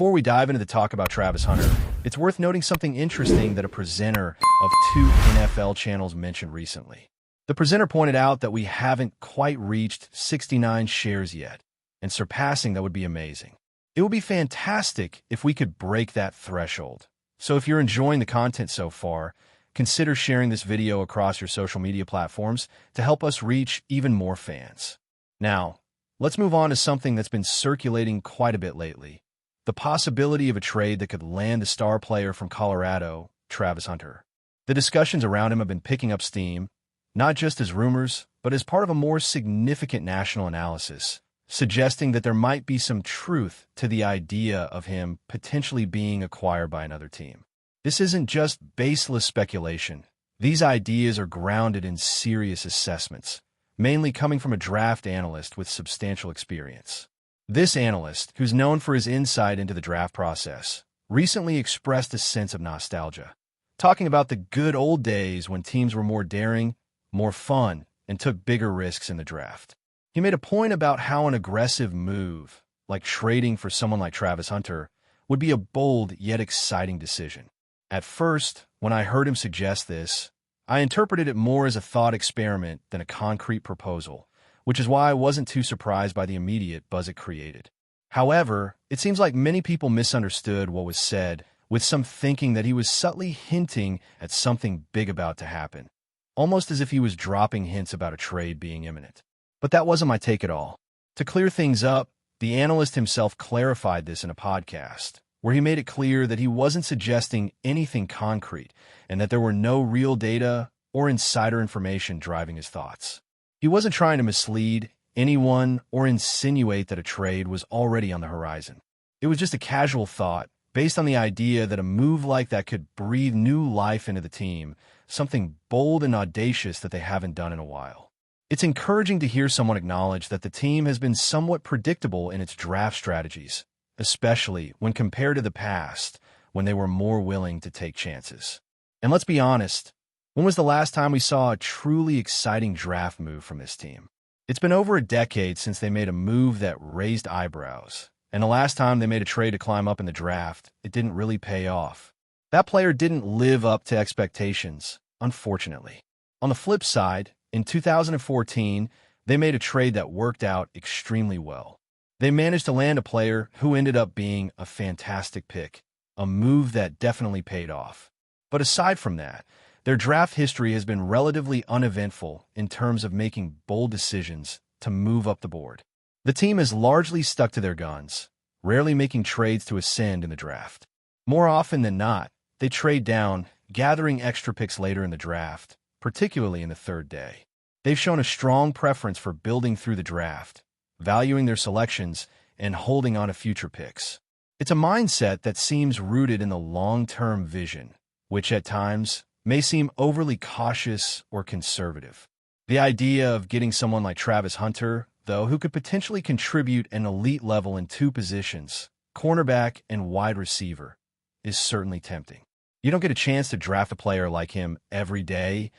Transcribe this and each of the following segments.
Before we dive into the talk about Travis Hunter, it's worth noting something interesting that a presenter of two NFL channels mentioned recently. The presenter pointed out that we haven't quite reached 69 shares yet, and surpassing that would be amazing. It would be fantastic if we could break that threshold. So if you're enjoying the content so far, consider sharing this video across your social media platforms to help us reach even more fans. Now, let's move on to something that's been circulating quite a bit lately. The possibility of a trade that could land the star player from Colorado, Travis Hunter. The discussions around him have been picking up steam, not just as rumors, but as part of a more significant national analysis, suggesting that there might be some truth to the idea of him potentially being acquired by another team. This isn't just baseless speculation. These ideas are grounded in serious assessments, mainly coming from a draft analyst with substantial experience. This analyst, who's known for his insight into the draft process, recently expressed a sense of nostalgia, talking about the good old days when teams were more daring, more fun, and took bigger risks in the draft. He made a point about how an aggressive move, like trading for someone like Travis Hunter, would be a bold yet exciting decision. At first, when I heard him suggest this, I interpreted it more as a thought experiment than a concrete proposal, which is why I wasn't too surprised by the immediate buzz it created. However, it seems like many people misunderstood what was said, with some thinking that he was subtly hinting at something big about to happen, almost as if he was dropping hints about a trade being imminent. But that wasn't my take at all. To clear things up, the analyst himself clarified this in a podcast, where he made it clear that he wasn't suggesting anything concrete and that there were no real data or insider information driving his thoughts. He wasn't trying to mislead anyone or insinuate that a trade was already on the horizon. It was just a casual thought based on the idea that a move like that could breathe new life into the team, something bold and audacious that they haven't done in a while. It's encouraging to hear someone acknowledge that the team has been somewhat predictable in its draft strategies, especially when compared to the past, when they were more willing to take chances. And let's be honest, when was the last time we saw a truly exciting draft move from this team? It's been over a decade since they made a move that raised eyebrows, and the last time they made a trade to climb up in the draft, it didn't really pay off. That player didn't live up to expectations, unfortunately. On the flip side, in 2014, they made a trade that worked out extremely well. They managed to land a player who ended up being a fantastic pick, a move that definitely paid off. But aside from that, their draft history has been relatively uneventful in terms of making bold decisions to move up the board. The team has largely stuck to their guns, rarely making trades to ascend in the draft. More often than not, they trade down, gathering extra picks later in the draft, particularly in the third day. They've shown a strong preference for building through the draft, valuing their selections, and holding on to future picks. It's a mindset that seems rooted in the long-term vision, which at times may seem overly cautious or conservative. The idea of getting someone like Travis Hunter, though, who could potentially contribute an elite level in two positions, cornerback and wide receiver, is certainly tempting. You don't get a chance to draft a player like him every day,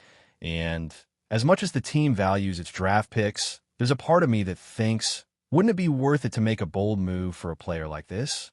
and as much as the team values its draft picks, there's a part of me that thinks, wouldn't it be worth it to make a bold move for a player like this?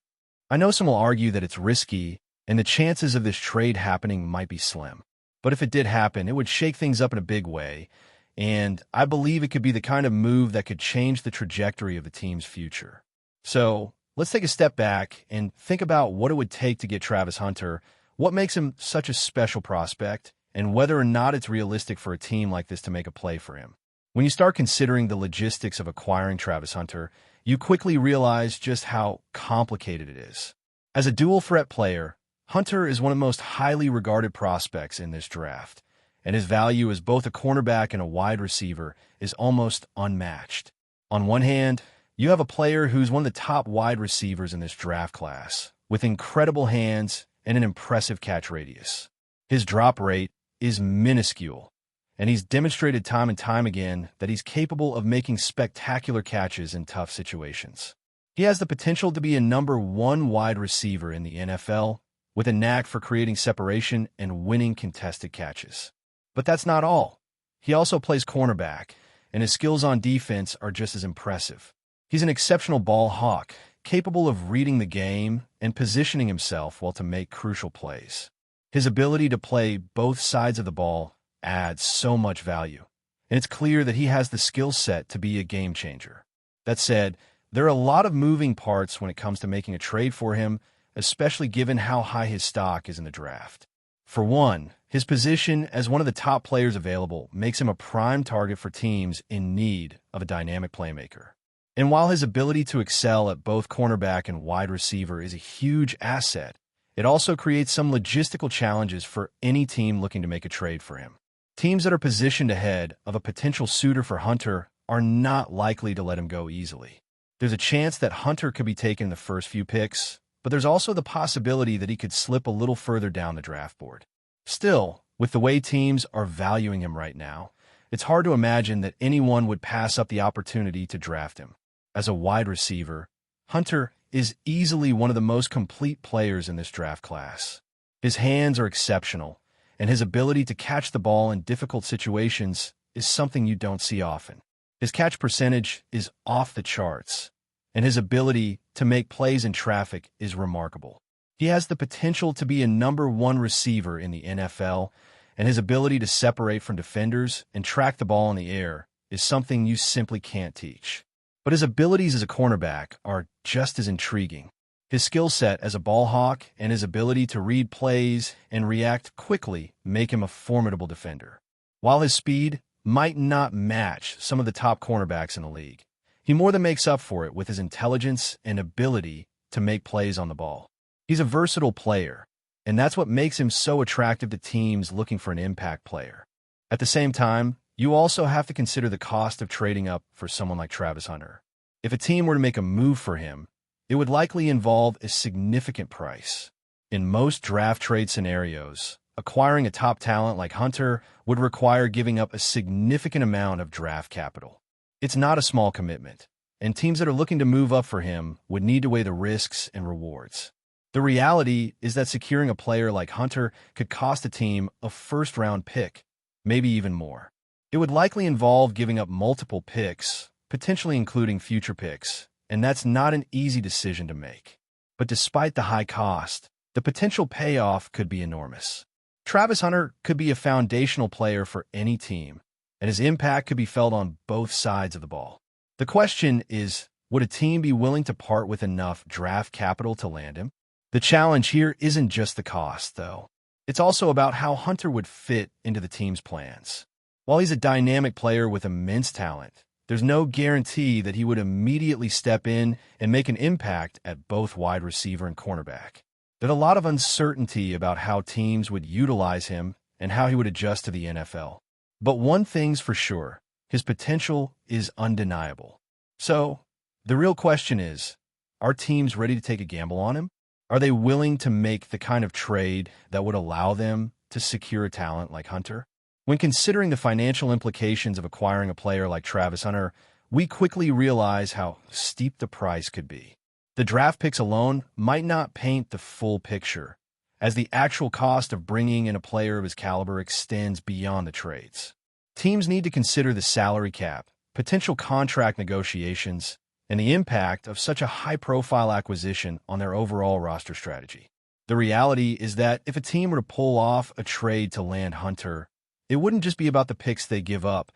I know some will argue that it's risky, and the chances of this trade happening might be slim. But if it did happen, it would shake things up in a big way, and I believe it could be the kind of move that could change the trajectory of the team's future. So let's take a step back and think about what it would take to get Travis Hunter, what makes him such a special prospect, and whether or not it's realistic for a team like this to make a play for him. When you start considering the logistics of acquiring Travis Hunter, you quickly realize just how complicated it is. As a dual-threat player, Hunter is one of the most highly regarded prospects in this draft, and his value as both a cornerback and a wide receiver is almost unmatched. On one hand, you have a player who's one of the top wide receivers in this draft class, with incredible hands and an impressive catch radius. His drop rate is minuscule, and he's demonstrated time and time again that he's capable of making spectacular catches in tough situations. He has the potential to be a number one wide receiver in the NFL, with a knack for creating separation and winning contested catches. But that's not all. He also plays cornerback, and his skills on defense are just as impressive. He's an exceptional ball hawk, capable of reading the game and positioning himself well to make crucial plays. His ability to play both sides of the ball adds so much value, and it's clear that he has the skill set to be a game changer. That said, there are a lot of moving parts when it comes to making a trade for him, especially given how high his stock is in the draft. For one, his position as one of the top players available makes him a prime target for teams in need of a dynamic playmaker. And while his ability to excel at both cornerback and wide receiver is a huge asset, it also creates some logistical challenges for any team looking to make a trade for him. Teams that are positioned ahead of a potential suitor for Hunter are not likely to let him go easily. There's a chance that Hunter could be taken in the first few picks, but there's also the possibility that he could slip a little further down the draft board. Still, with the way teams are valuing him right now, it's hard to imagine that anyone would pass up the opportunity to draft him. As a wide receiver, Hunter is easily one of the most complete players in this draft class. His hands are exceptional, and his ability to catch the ball in difficult situations is something you don't see often. His catch percentage is off the charts, and his ability to make plays in traffic is remarkable. He has the potential to be a #1 receiver in the NFL, and his ability to separate from defenders and track the ball in the air is something you simply can't teach. But his abilities as a cornerback are just as intriguing. His skill set as a ball hawk and his ability to read plays and react quickly make him a formidable defender. While his speed might not match some of the top cornerbacks in the league, he more than makes up for it with his intelligence and ability to make plays on the ball. He's a versatile player, and that's what makes him so attractive to teams looking for an impact player. At the same time, you also have to consider the cost of trading up for someone like Travis Hunter. If a team were to make a move for him, it would likely involve a significant price. In most draft trade scenarios, acquiring a top talent like Hunter would require giving up a significant amount of draft capital. It's not a small commitment, and teams that are looking to move up for him would need to weigh the risks and rewards. The reality is that securing a player like Hunter could cost a team a first-round pick, maybe even more. It would likely involve giving up multiple picks, potentially including future picks, and that's not an easy decision to make. But despite the high cost, the potential payoff could be enormous. Travis Hunter could be a foundational player for any team, and his impact could be felt on both sides of the ball. The question is, would a team be willing to part with enough draft capital to land him? The challenge here isn't just the cost, though. It's also about how Hunter would fit into the team's plans. While he's a dynamic player with immense talent, there's no guarantee that he would immediately step in and make an impact at both wide receiver and cornerback. There's a lot of uncertainty about how teams would utilize him and how he would adjust to the NFL. But one thing's for sure, his potential is undeniable. So, the real question is, are teams ready to take a gamble on him? Are they willing to make the kind of trade that would allow them to secure a talent like Hunter? When considering the financial implications of acquiring a player like Travis Hunter, we quickly realize how steep the price could be. The draft picks alone might not paint the full picture, as the actual cost of bringing in a player of his caliber extends beyond the trades. Teams need to consider the salary cap, potential contract negotiations, and the impact of such a high-profile acquisition on their overall roster strategy. The reality is that if a team were to pull off a trade to land Hunter, it wouldn't just be about the picks they give up.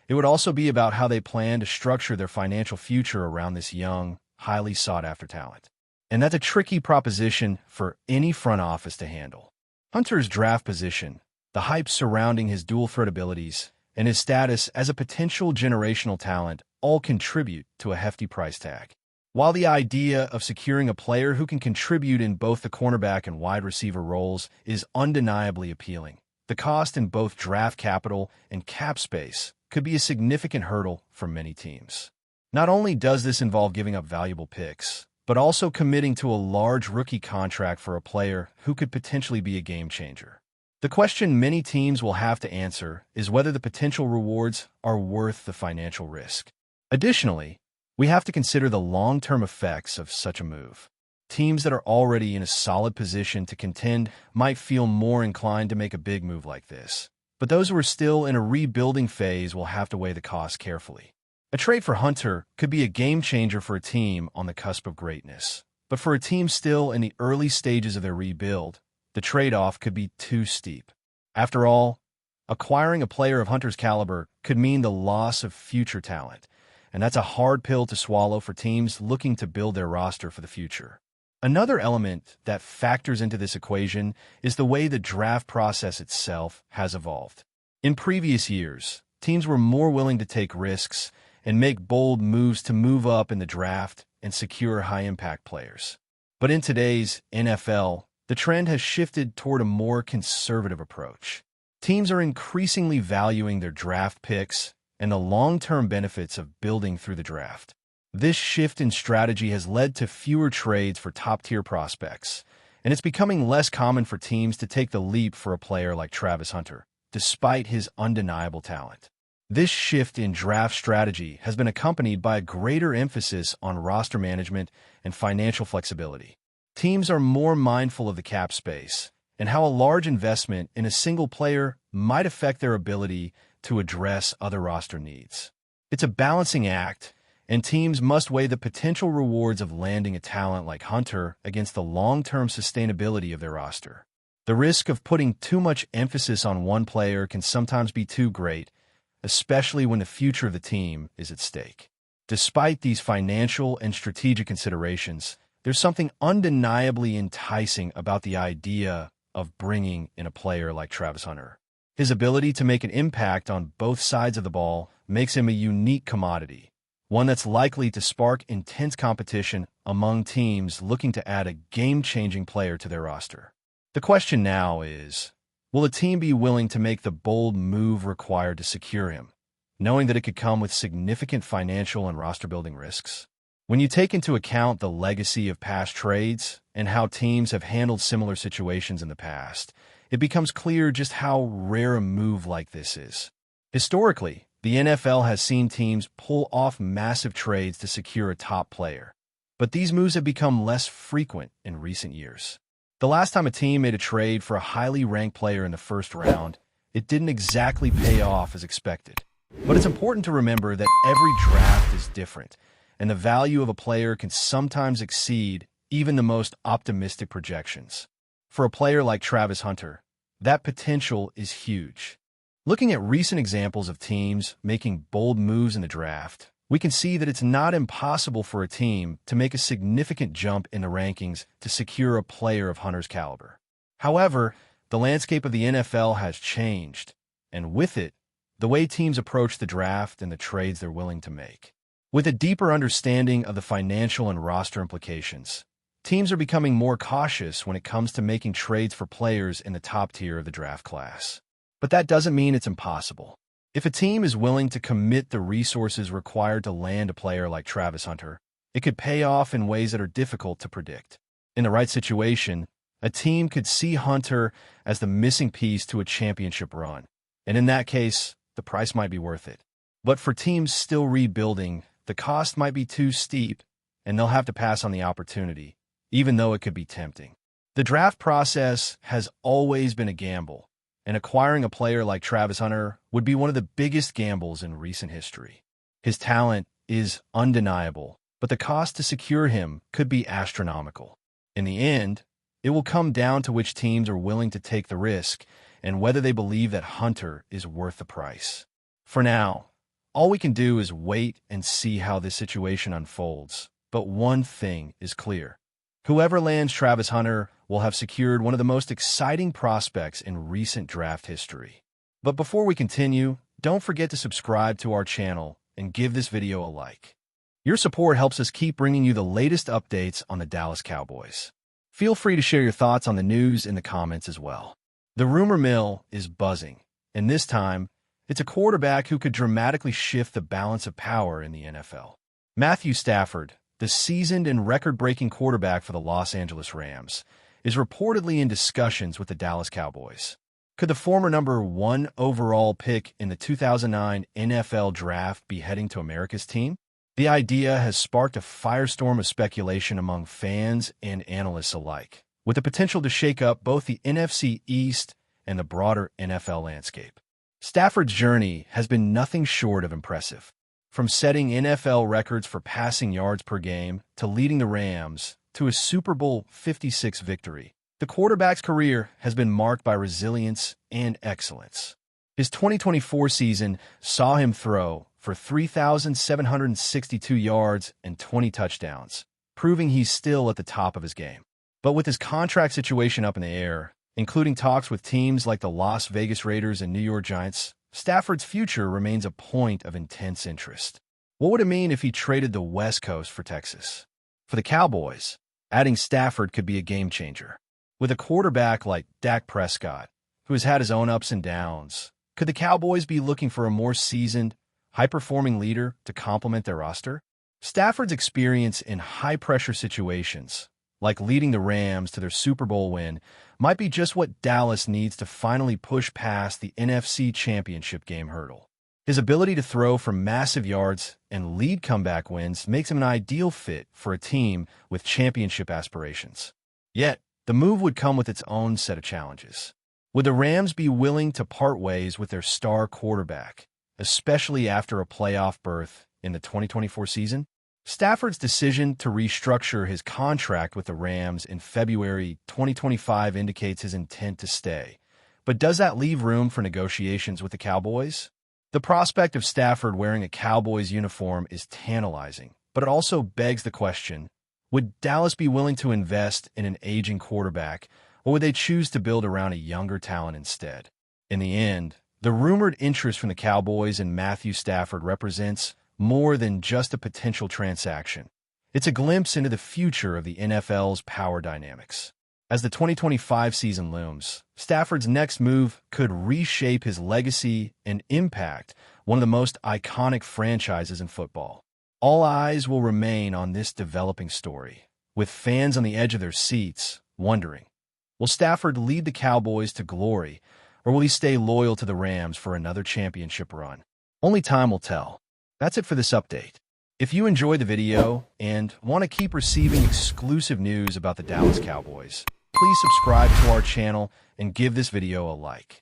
It would also be about how they plan to structure their financial future around this young, highly sought-after talent. And that's a tricky proposition for any front office to handle. Hunter's draft position, the hype surrounding his dual-threat abilities, and his status as a potential generational talent all contribute to a hefty price tag. While the idea of securing a player who can contribute in both the cornerback and wide receiver roles is undeniably appealing, the cost in both draft capital and cap space could be a significant hurdle for many teams. Not only does this involve giving up valuable picks, but also committing to a large rookie contract for a player who could potentially be a game changer. The question many teams will have to answer is whether the potential rewards are worth the financial risk. Additionally, we have to consider the long-term effects of such a move. Teams that are already in a solid position to contend might feel more inclined to make a big move like this, but those who are still in a rebuilding phase will have to weigh the cost carefully. A trade for Hunter could be a game-changer for a team on the cusp of greatness. But for a team still in the early stages of their rebuild, the trade-off could be too steep. After all, acquiring a player of Hunter's caliber could mean the loss of future talent, and that's a hard pill to swallow for teams looking to build their roster for the future. Another element that factors into this equation is the way the draft process itself has evolved. In previous years, teams were more willing to take risks and make bold moves to move up in the draft and secure high-impact players. But in today's NFL, the trend has shifted toward a more conservative approach. Teams are increasingly valuing their draft picks and the long-term benefits of building through the draft. This shift in strategy has led to fewer trades for top-tier prospects, and it's becoming less common for teams to take the leap for a player like Travis Hunter, despite his undeniable talent. This shift in draft strategy has been accompanied by a greater emphasis on roster management and financial flexibility. Teams are more mindful of the cap space and how a large investment in a single player might affect their ability to address other roster needs. It's a balancing act, and teams must weigh the potential rewards of landing a talent like Hunter against the long-term sustainability of their roster. The risk of putting too much emphasis on one player can sometimes be too great, especially when the future of the team is at stake. Despite these financial and strategic considerations, there's something undeniably enticing about the idea of bringing in a player like Travis Hunter. His ability to make an impact on both sides of the ball makes him a unique commodity, one that's likely to spark intense competition among teams looking to add a game-changing player to their roster. The question now is, will a team be willing to make the bold move required to secure him, knowing that it could come with significant financial and roster-building risks? When you take into account the legacy of past trades and how teams have handled similar situations in the past, it becomes clear just how rare a move like this is. Historically, the NFL has seen teams pull off massive trades to secure a top player, but these moves have become less frequent in recent years. The last time a team made a trade for a highly ranked player in the first round, it didn't exactly pay off as expected. But it's important to remember that every draft is different, and the value of a player can sometimes exceed even the most optimistic projections. For a player like Travis Hunter, that potential is huge. Looking at recent examples of teams making bold moves in the draft, we can see that it's not impossible for a team to make a significant jump in the rankings to secure a player of Hunter's caliber. However, the landscape of the NFL has changed, and with it, the way teams approach the draft and the trades they're willing to make. With a deeper understanding of the financial and roster implications, teams are becoming more cautious when it comes to making trades for players in the top tier of the draft class. But that doesn't mean it's impossible. If a team is willing to commit the resources required to land a player like Travis Hunter, it could pay off in ways that are difficult to predict. In the right situation, a team could see Hunter as the missing piece to a championship run, and in that case, the price might be worth it. But for teams still rebuilding, the cost might be too steep, and they'll have to pass on the opportunity, even though it could be tempting. The draft process has always been a gamble, and acquiring a player like Travis Hunter would be one of the biggest gambles in recent history. His talent is undeniable, but the cost to secure him could be astronomical. In the end, it will come down to which teams are willing to take the risk and whether they believe that Hunter is worth the price. For now, all we can do is wait and see how this situation unfolds. But one thing is clear. Whoever lands Travis Hunter will have secured one of the most exciting prospects in recent draft history. But before we continue, don't forget to subscribe to our channel and give this video a like. Your support helps us keep bringing you the latest updates on the Dallas Cowboys. Feel free to share your thoughts on the news in the comments as well. The rumor mill is buzzing, and this time, it's a quarterback who could dramatically shift the balance of power in the NFL. Matthew Stafford, the seasoned and record-breaking quarterback for the Los Angeles Rams, is reportedly in discussions with the Dallas Cowboys. Could the former number 1 overall pick in the 2009 NFL Draft be heading to America's team? The idea has sparked a firestorm of speculation among fans and analysts alike, with the potential to shake up both the NFC East and the broader NFL landscape. Stafford's journey has been nothing short of impressive. From setting NFL records for passing yards per game to leading the Rams to a Super Bowl 56 victory, the quarterback's career has been marked by resilience and excellence. His 2024 season saw him throw for 3,762 yards and 20 touchdowns, proving he's still at the top of his game. But with his contract situation up in the air, including talks with teams like the Las Vegas Raiders and New York Giants, Stafford's future remains a point of intense interest. What would it mean if he traded the West Coast for Texas? For the Cowboys, adding Stafford could be a game-changer. With a quarterback like Dak Prescott, who has had his own ups and downs, could the Cowboys be looking for a more seasoned, high-performing leader to complement their roster? Stafford's experience in high-pressure situations, like leading the Rams to their Super Bowl win, might be just what Dallas needs to finally push past the NFC Championship game hurdle. His ability to throw for massive yards and lead comeback wins makes him an ideal fit for a team with championship aspirations. Yet, the move would come with its own set of challenges. Would the Rams be willing to part ways with their star quarterback, especially after a playoff berth in the 2024 season? Stafford's decision to restructure his contract with the Rams in February 2025 indicates his intent to stay. But does that leave room for negotiations with the Cowboys? The prospect of Stafford wearing a Cowboys uniform is tantalizing, but it also begs the question, would Dallas be willing to invest in an aging quarterback, or would they choose to build around a younger talent instead? In the end, the rumored interest from the Cowboys in Matthew Stafford represents more than just a potential transaction. It's a glimpse into the future of the NFL's power dynamics. As the 2025 season looms, Stafford's next move could reshape his legacy and impact one of the most iconic franchises in football. All eyes will remain on this developing story, with fans on the edge of their seats wondering, will Stafford lead the Cowboys to glory, or will he stay loyal to the Rams for another championship run? Only time will tell. That's it for this update. If you enjoyed the video and want to keep receiving exclusive news about the Dallas Cowboys, please subscribe to our channel and give this video a like.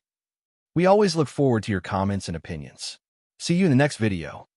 We always look forward to your comments and opinions. See you in the next video.